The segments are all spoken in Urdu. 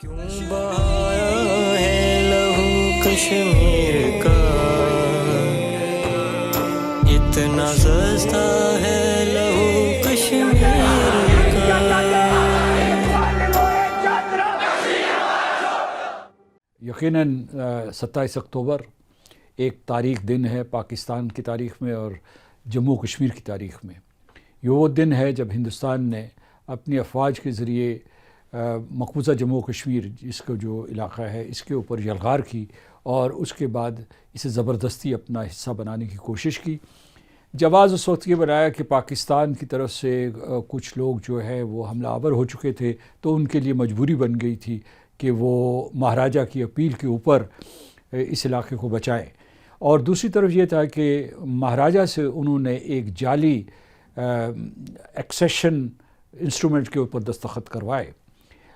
کیوں بہایا ہے لہو کشمیر کا، اتنا سستا ہے لہو کشمیر کا۔ یقیناً 27 اکتوبر ایک تاریخ دن ہے پاکستان کی تاریخ میں اور جموں کشمیر کی تاریخ میں۔ یہ وہ دن ہے جب ہندوستان نے اپنی افواج کے ذریعے مقبوضہ جموں کشمیر، جس کا جو علاقہ ہے، اس کے اوپر یلغار کی اور اس کے بعد اسے زبردستی اپنا حصہ بنانے کی کوشش کی۔ جواز اس وقت یہ بنایا کہ پاکستان کی طرف سے کچھ لوگ جو ہے وہ حملہ آور ہو چکے تھے، تو ان کے لیے مجبوری بن گئی تھی کہ وہ مہاراجہ کی اپیل کے اوپر اس علاقے کو بچائیں۔ اور دوسری طرف یہ تھا کہ مہاراجہ سے انہوں نے ایک جعلی ایکسیشن انسٹرومنٹ کے اوپر دستخط کروائے،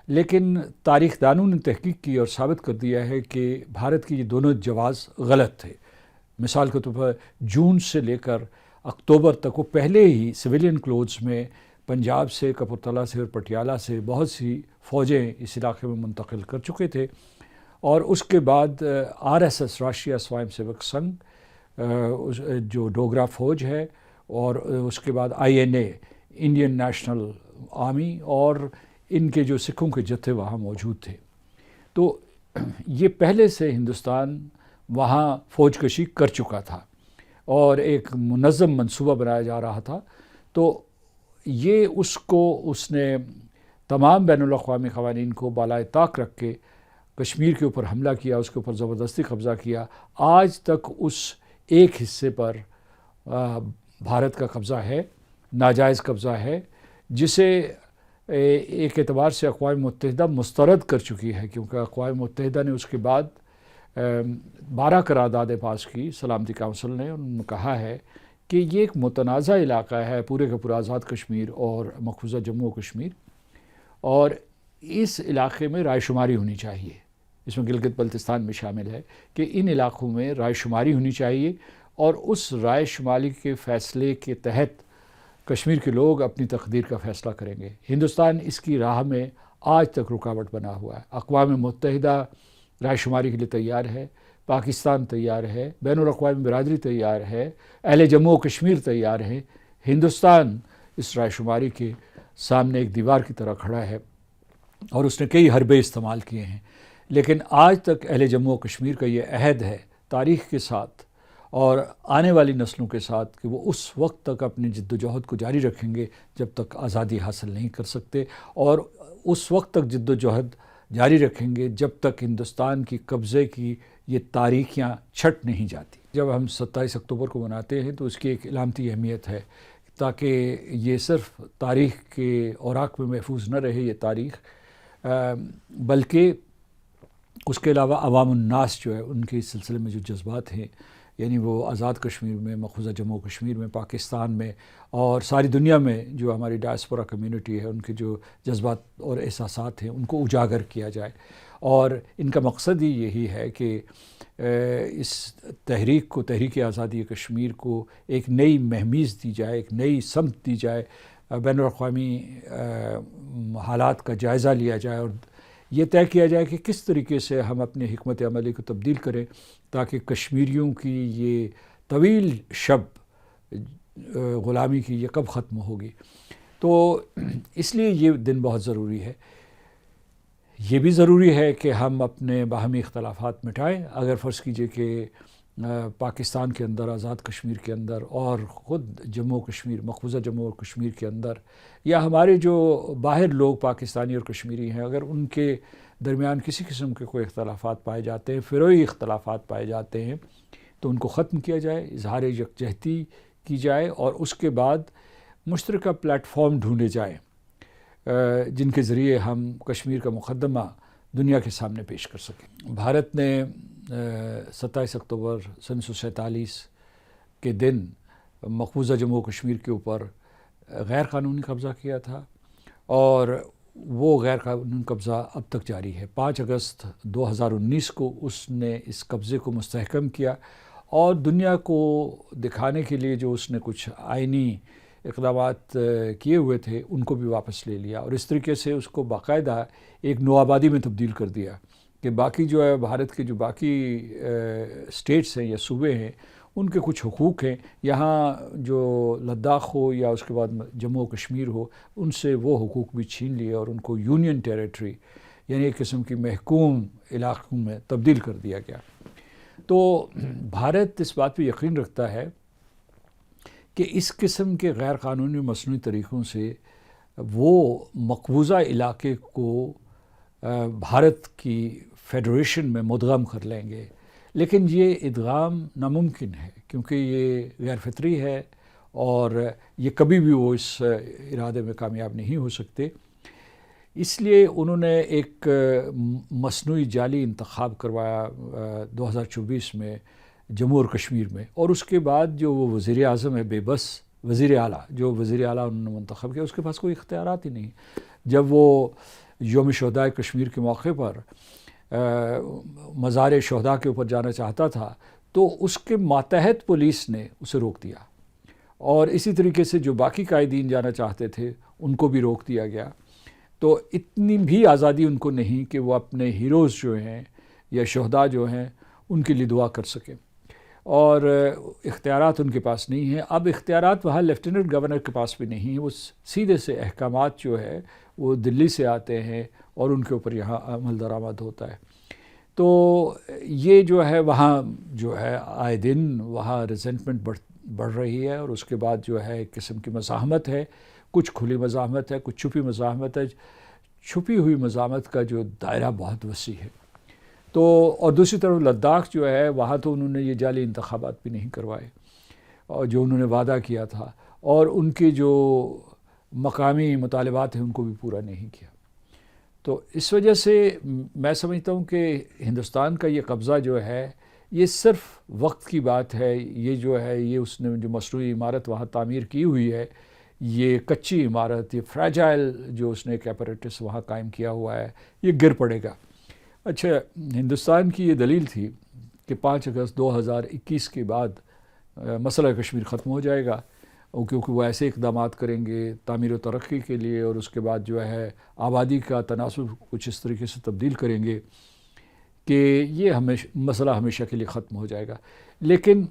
لیکن تاریخ دانوں نے تحقیق کی اور ثابت کر دیا ہے کہ بھارت کے یہ دونوں جواز غلط تھے۔ مثال کے طور پر جون سے لے کر اکتوبر تک وہ پہلے ہی سویلین کلوتھس میں پنجاب سے، کپورتھلا سے اور پٹیالہ سے بہت سی فوجیں اس علاقے میں منتقل کر چکے تھے، اور اس کے بعد RSS راشٹریہ سوائم سیوک سنگھ جو ڈوگرا فوج ہے، اور اس کے بعد INA انڈین نیشنل آرمی، اور ان کے جو سکھوں کے جتھے وہاں موجود تھے۔ تو یہ پہلے سے ہندوستان وہاں فوج کشی کر چکا تھا اور ایک منظم منصوبہ بنایا جا رہا تھا۔ تو یہ اس نے تمام بین الاقوامی قوانین کو بالائے طاق رکھ کے کشمیر کے اوپر حملہ کیا، اس کے اوپر زبردستی قبضہ کیا۔ آج تک اس ایک حصے پر بھارت کا قبضہ ہے، ناجائز قبضہ ہے، جسے ایک اعتبار سے اقوام متحدہ مسترد کر چکی ہے، کیونکہ اقوام متحدہ نے اس کے بعد 12 قراردادیں پاس کی سلامتی کونسل نے۔ انہوں نے کہا ہے کہ یہ ایک متنازع علاقہ ہے، پورے کا پورا آزاد کشمیر اور مقبوضہ جموں کشمیر، اور اس علاقے میں رائے شماری ہونی چاہیے۔ اس میں گلگت بلتستان میں شامل ہے کہ ان علاقوں میں رائے شماری ہونی چاہیے، اور اس رائے شماری کے فیصلے کے تحت کشمیر کے لوگ اپنی تقدیر کا فیصلہ کریں گے۔ ہندوستان اس کی راہ میں آج تک رکاوٹ بنا ہوا ہے۔ اقوام متحدہ رائے شماری کے لیے تیار ہے، پاکستان تیار ہے، بین الاقوامی برادری تیار ہے، اہل جموں و کشمیر تیار ہے۔ ہندوستان اس رائے شماری کے سامنے ایک دیوار کی طرح کھڑا ہے، اور اس نے کئی حربے استعمال کیے ہیں، لیکن آج تک اہل جموں و کشمیر کا یہ عہد ہے تاریخ کے ساتھ اور آنے والی نسلوں کے ساتھ کہ وہ اس وقت تک اپنی جد و جہد کو جاری رکھیں گے جب تک آزادی حاصل نہیں کر سکتے، اور اس وقت تک جد و جہد جاری رکھیں گے جب تک ہندوستان کی قبضے کی یہ تاریخیاں چھٹ نہیں جاتی۔ جب ہم 27 اکتوبر کو مناتے ہیں تو اس کی ایک علامتی اہمیت ہے، تاکہ یہ صرف تاریخ کے اوراق میں محفوظ نہ رہے یہ تاریخ، بلکہ اس کے علاوہ عوام الناس جو ہے ان کے اس سلسلے میں جو جذبات ہیں، یعنی وہ آزاد کشمیر میں، مقبوضہ جموں کشمیر میں، پاکستان میں اور ساری دنیا میں جو ہماری ڈائسپورا کمیونٹی ہے، ان کے جو جذبات اور احساسات ہیں ان کو اجاگر کیا جائے۔ اور ان کا مقصد ہی یہی ہے کہ اس تحریک کو، تحریک آزادی کشمیر کو ایک نئی مہمیز دی جائے، ایک نئی سمت دی جائے، بین الاقوامی حالات کا جائزہ لیا جائے، اور یہ طے کیا جائے کہ کس طریقے سے ہم اپنے حکمت عملی کو تبدیل کریں تاکہ کشمیریوں کی یہ طویل شب غلامی کی یہ کب ختم ہوگی۔ تو اس لیے یہ دن بہت ضروری ہے۔ یہ بھی ضروری ہے کہ ہم اپنے باہمی اختلافات مٹائیں۔ اگر فرض کیجئے کہ پاکستان کے اندر، آزاد کشمیر کے اندر، اور خود جموں کشمیر، مقبوضہ جموں اور کشمیر کے اندر، یا ہمارے جو باہر لوگ پاکستانی اور کشمیری ہیں، اگر ان کے درمیان کسی قسم کے کوئی اختلافات پائے جاتے ہیں، فروعی اختلافات پائے جاتے ہیں، تو ان کو ختم کیا جائے، اظہار یکجہتی کی جائے، اور اس کے بعد مشترکہ پلیٹ فارم ڈھونڈے جائیں جن کے ذریعے ہم کشمیر کا مقدمہ دنیا کے سامنے پیش کر سکیں۔ بھارت نے 27 اکتوبر 1947 کے دن مقبوضہ جموں و کشمیر کے اوپر غیر قانونی قبضہ کیا تھا، اور وہ غیر قانونی قبضہ اب تک جاری ہے۔ 5 اگست 2019 کو اس نے اس قبضے کو مستحکم کیا، اور دنیا کو دکھانے کے لیے جو اس نے کچھ آئینی اقدامات کیے ہوئے تھے ان کو بھی واپس لے لیا، اور اس طریقے سے اس کو باقاعدہ ایک نوآبادی میں تبدیل کر دیا کہ باقی جو ہے بھارت کے جو باقی اسٹیٹس ہیں یا صوبے ہیں ان کے کچھ حقوق ہیں، یہاں جو لداخ ہو یا اس کے بعد جموں و کشمیر ہو ان سے وہ حقوق بھی چھین لیے اور ان کو یونین ٹیریٹری یعنی ایک قسم کی محکوم علاقوں میں تبدیل کر دیا گیا۔ تو بھارت اس بات پہ یقین رکھتا ہے کہ اس قسم کے غیر قانونی مصنوعی طریقوں سے وہ مقبوضہ علاقے کو بھارت کی فیڈریشن میں مدغم کر لیں گے، لیکن یہ ادغام ناممکن ہے کیونکہ یہ غیر فطری ہے اور یہ کبھی بھی وہ اس ارادے میں کامیاب نہیں ہو سکتے۔ اس لیے انہوں نے ایک مصنوعی جعلی انتخاب کروایا 2024 میں جموں اور کشمیر میں، اور اس کے بعد جو وہ وزیر اعظم ہے بے بس وزیر اعلیٰ، جو وزیر اعلیٰ انہوں نے منتخب کیا، اس کے پاس کوئی اختیارات ہی نہیں۔ جب وہ یوم شہدائے کشمیر کے موقع پر مزار شہداء کے اوپر جانا چاہتا تھا تو اس کے ماتحت پولیس نے اسے روک دیا، اور اسی طریقے سے جو باقی قائدین جانا چاہتے تھے ان کو بھی روک دیا گیا۔ تو اتنی بھی آزادی ان کو نہیں کہ وہ اپنے ہیروز جو ہیں یا شہداء جو ہیں ان کے لیے دعا کر سکیں، اور اختیارات ان کے پاس نہیں ہیں۔ اب اختیارات وہاں لیفٹیننٹ گورنر کے پاس بھی نہیں ہیں، وہ سیدھے سے احکامات جو ہے وہ دلی سے آتے ہیں اور ان کے اوپر یہاں عمل درآمد ہوتا ہے۔ تو یہ جو ہے وہاں جو ہے آئے دن وہاں ریزنٹمنٹ بڑھ رہی ہے، اور اس کے بعد جو ہے ایک قسم کی مزاحمت ہے، کچھ کھلی مزاحمت ہے، کچھ چھپی مزاحمت ہے۔ چھپی ہوئی مزاحمت کا جو دائرہ بہت وسیع ہے۔ تو اور دوسری طرف لداخ جو ہے وہاں تو انہوں نے یہ جعلی انتخابات بھی نہیں کروائے اور جو انہوں نے وعدہ کیا تھا، اور ان کے جو مقامی مطالبات ہیں ان کو بھی پورا نہیں کیا۔ تو اس وجہ سے میں سمجھتا ہوں کہ ہندوستان کا یہ قبضہ جو ہے یہ صرف وقت کی بات ہے۔ یہ جو ہے یہ اس نے جو مصنوعی عمارت وہاں تعمیر کی ہوئی ہے، یہ کچی عمارت، یہ فریجائل جو اس نے ایک ایپریٹس وہاں قائم کیا ہوا ہے، یہ گر پڑے گا۔ اچھا، ہندوستان کی یہ دلیل تھی کہ 5 اگست 2021 کے بعد مسئلہ کشمیر ختم ہو جائے گا، کیونکہ وہ ایسے اقدامات کریں گے تعمیر و ترقی کے لیے، اور اس کے بعد جو ہے آبادی کا تناسب کچھ اس طریقے سے تبدیل کریں گے کہ یہ مسئلہ ہمیشہ کے لیے ختم ہو جائے گا۔ لیکن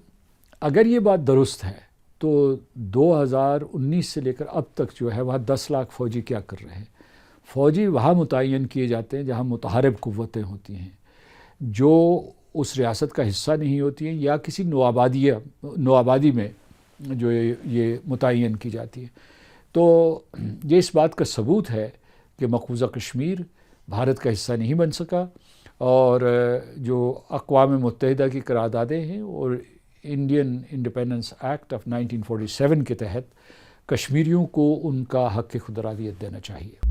اگر یہ بات درست ہے تو 2019 سے لے کر اب تک جو ہے وہاں 10 لاکھ فوجی کیا کر رہے ہیں؟ فوجی وہاں متعین کیے جاتے ہیں جہاں متحارب قوتیں ہوتی ہیں، جو اس ریاست کا حصہ نہیں ہوتی ہیں یا کسی نوآبادی میں جو یہ متعین کی جاتی ہے۔ تو یہ اس بات کا ثبوت ہے کہ مقبوضہ کشمیر بھارت کا حصہ نہیں بن سکا، اور جو اقوام متحدہ کی قراردادیں ہیں اور انڈین انڈیپینڈنس ایکٹ آف 1947 کے تحت کشمیریوں کو ان کا حق خود ارادیت دینا چاہیے۔